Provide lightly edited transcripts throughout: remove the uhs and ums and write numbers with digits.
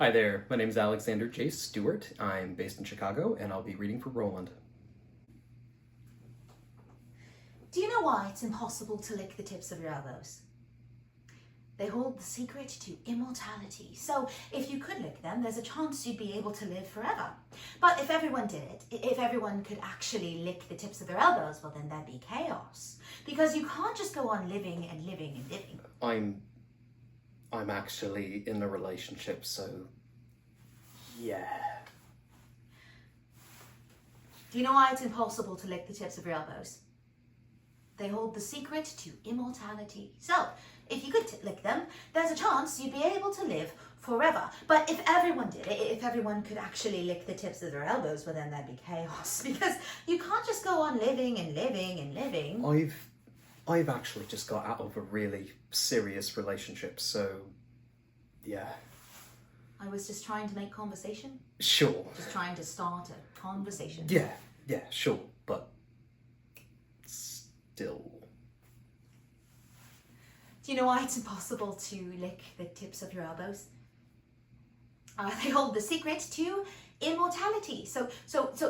Hi there, my name is Alexander J. Stewart. I'm based in Chicago, and I'll be reading for Roland. Do you know why it's impossible to lick the tips of your elbows? They hold the secret to immortality. So if you could lick them, there's a chance you'd be able to live forever. But if everyone did it, if everyone could actually lick the tips of their elbows, well then there'd be chaos. Because you can't just go on living and living and living. I'm actually in a relationship, so yeah. Do you know why it's impossible to lick the tips of your elbows? They hold the secret to immortality. So, if you could lick them, there's a chance you'd be able to live forever. But if everyone did it, if everyone could actually lick the tips of their elbows, well then there'd be chaos. Because you can't just go on living and living and living. I've actually just got out of a really serious relationship, so yeah. I was just trying to make conversation. Sure. Just trying to start a conversation. Yeah, sure, but still. Do you know why it's impossible to lick the tips of your elbows? They hold the secret to immortality. So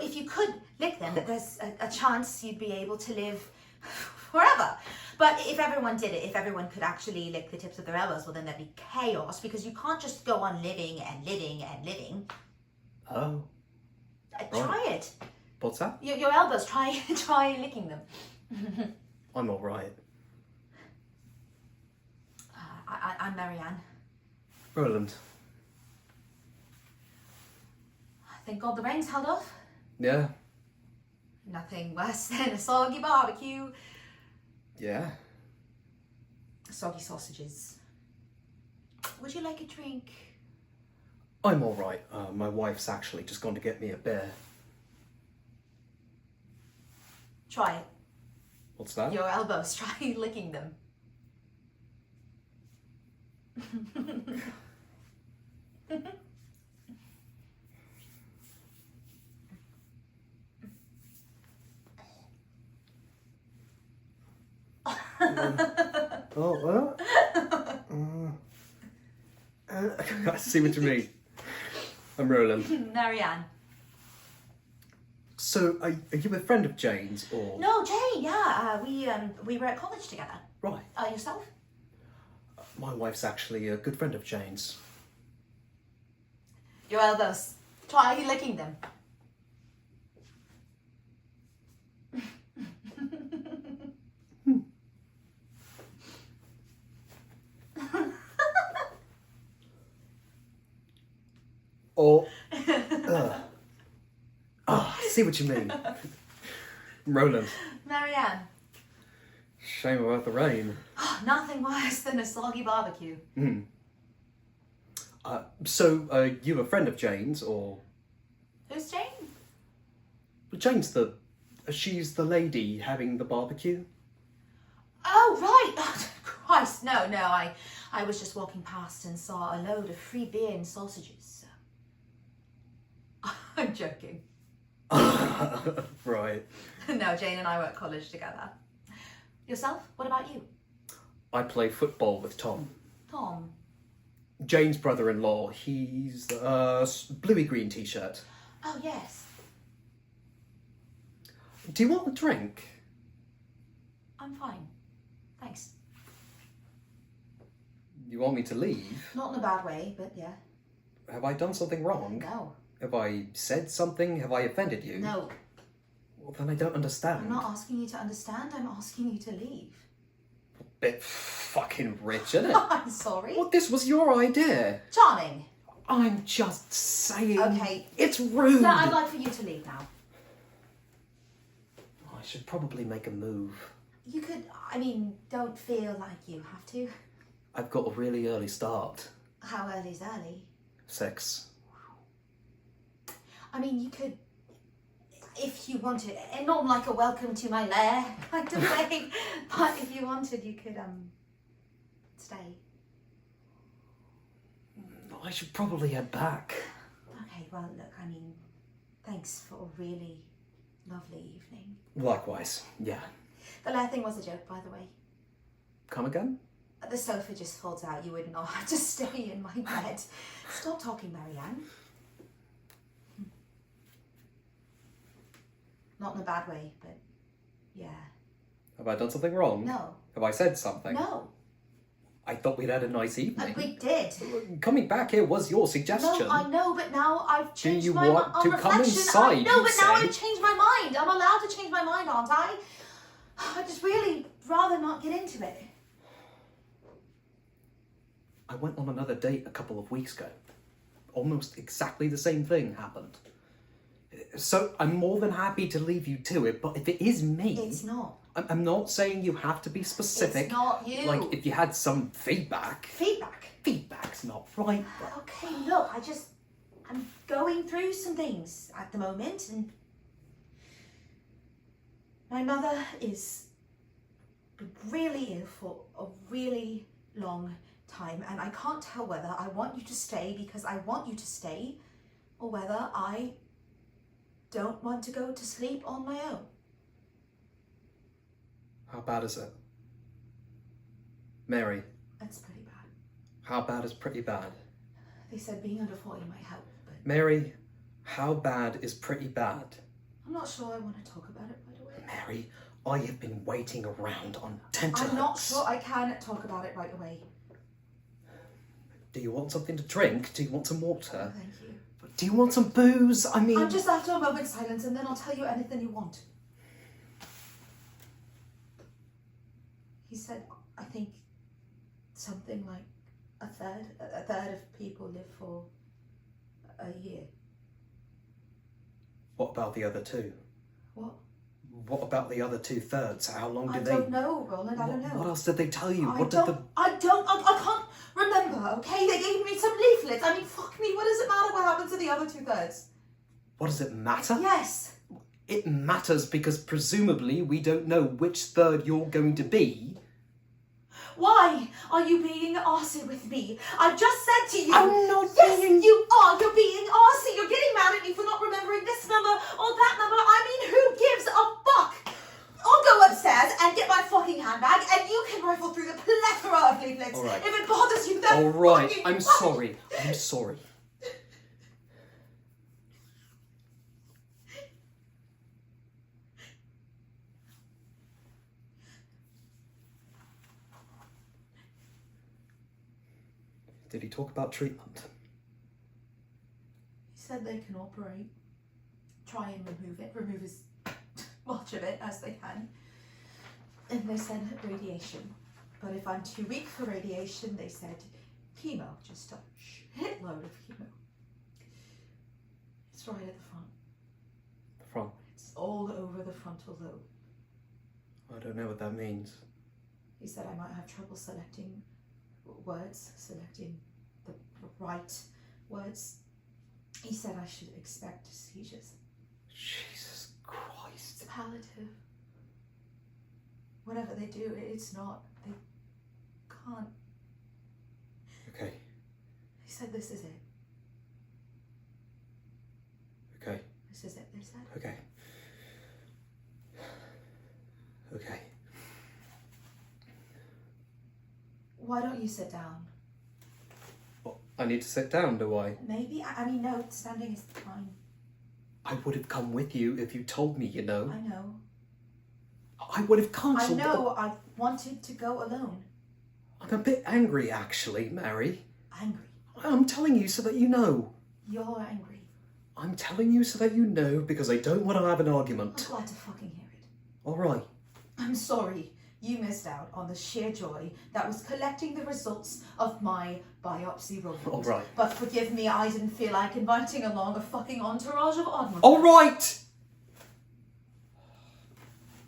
if you could lick them, there's a chance you'd be able to live forever. But if everyone did it, if everyone could actually lick the tips of their elbows, well then there'd be chaos, because you can't just go on living and living and living. Oh. Try it. What's that? Your elbows, try licking them. I'm alright. I'm Marianne. Roland. Thank God the rain's held off. Yeah? Nothing worse than a soggy barbecue. Yeah? Soggy sausages. Would you like a drink? I'm alright. My wife's actually just gone to get me a beer. Try it. What's that? Your elbows, try licking them. I see what you mean. I'm Roland. Marianne. So, are you a friend of Jane's, or...? No, Jane, yeah. We were at college together. Right. Yourself? My wife's actually a good friend of Jane's. Your elbows. Try licking them. Or... I see what you mean. Roland. Marianne. Shame about the rain. Nothing worse than a soggy barbecue. So, you a friend of Jane's, or...? Who's Jane? Jane's she's the lady having the barbecue. Oh, right. Oh, Christ, no. I was just walking past and saw a load of free beer and sausages. I'm joking. Right. No, Jane and I were at college together. Yourself? What about you? I play football with Tom. Tom? Jane's brother-in-law. He's bluey-green t-shirt. Oh, yes. Do you want a drink? I'm fine. Thanks. You want me to leave? Not in a bad way, but yeah. Have I done something wrong? No. Have I said something? Have I offended you? No. Well, then I don't understand. I'm not asking you to understand, I'm asking you to leave. Bit fucking rich, isn't it? I'm sorry. Well, this was your idea. Charming. I'm just saying. Okay. It's rude. No, I'd like for you to leave now. I should probably make a move. You could, don't feel like you have to. I've got a really early start. How early's early? 6. You could, if you wanted, and not like a welcome to my lair kind of way, but if you wanted, you could, stay. I should probably head back. Okay, well, look, thanks for a really lovely evening. Likewise, yeah. The lair thing was a joke, by the way. Come again? The sofa just folds out. You wouldn't know how to stay in my bed. Stop talking, Marianne. Not in a bad way, but yeah. Have I done something wrong? No. Have I said something? No. I thought we'd had a nice evening. We did. Coming back here was your suggestion. No, I know, but now I've changed you my want mind. to On come reflection, inside, I know, you but now say? I've changed my mind. I'm allowed to change my mind, aren't I? I'd just really rather not get into it. I went on another date a couple of weeks ago. Almost exactly the same thing happened. So I'm more than happy to leave you to it, but if it is me... It's not. I'm not saying you have to be specific. It's not you. Like, if you had some feedback... Feedback? Feedback's not right, but... Okay, look, I'm going through some things at the moment, and my mother is really ill for a really long time, and I can't tell whether I want you to stay because I want you to stay, or whether I don't want to go to sleep on my own. How bad is it? Mary, That's pretty bad. how bad is pretty bad? They said being under 40 might help, but Mary, how bad is pretty bad? I'm not sure I want to talk about it right away. Mary, I have been waiting around on tenterhooks. I'm not sure I can talk about it right away. Do you want something to drink? Do you want some water? Thank you. Do you want some booze? I mean... I'm just after a moment's silence and then I'll tell you anything you want. He said, I think something like a third of people live for a year. What about the other two? What? What about the other 2/3? How long I did they... don't know, Roland, I don't know. What else did they tell you? I What did the... I can't remember, okay? They gave me some leaflets. I mean, fuck me, what does it matter what happened to the other 2/3? What does it matter? Yes. It matters because presumably we don't know which third you're going to be. Why are you being arsey with me? I've just said to you... I'm not Yes, being... you are. You're being arsey. You're getting mad at me for not remembering this number or that number. I mean, who gives a fuck? I'll go upstairs and get my fucking handbag and you can rifle through the plethora of leaflets. All right. If it bothers you, then All right, fucking I'm fuck. sorry. I'm sorry. Did he talk about treatment? He said they can operate. Try and remove as much of it as they can. And they said radiation. But if I'm too weak for radiation, they said chemo. Just a shitload of chemo. It's right at the front. The front. It's all over the frontal lobe. I don't know what that means. He said I might have trouble selecting words, selecting the right words. He said I should expect seizures. Jesus Christ. It's palliative. Whatever they do, it's not. They can't. Okay. He said this is it. Okay. This is it, they said. Okay. Okay. Why don't you sit down? Well, I need to sit down, do I? Maybe. I mean, no, standing is fine. I would have come with you if you told me, you know. I know. I would have I cancelled. know. I wanted to go alone. I'm a bit angry, actually, Mary. Angry. I'm telling you so that you know. You're angry. I'm telling you so that you know because I don't want to have an I'm argument. glad to fucking hear it. All right. I'm sorry you missed out on the sheer joy that was collecting the results of my biopsy report. All right. But forgive me, I didn't feel like inviting along a fucking entourage of oddments. All right.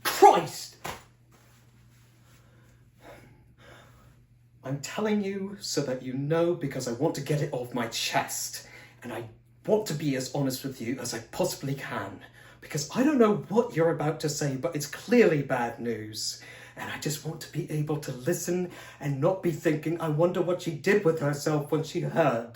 Christ. I'm telling you so that you know because I want to get it off my chest. And I want to be as honest with you as I possibly can. Because I don't know what you're about to say, but it's clearly bad news. And I just want to be able to listen and not be thinking, I wonder what she did with herself when she heard.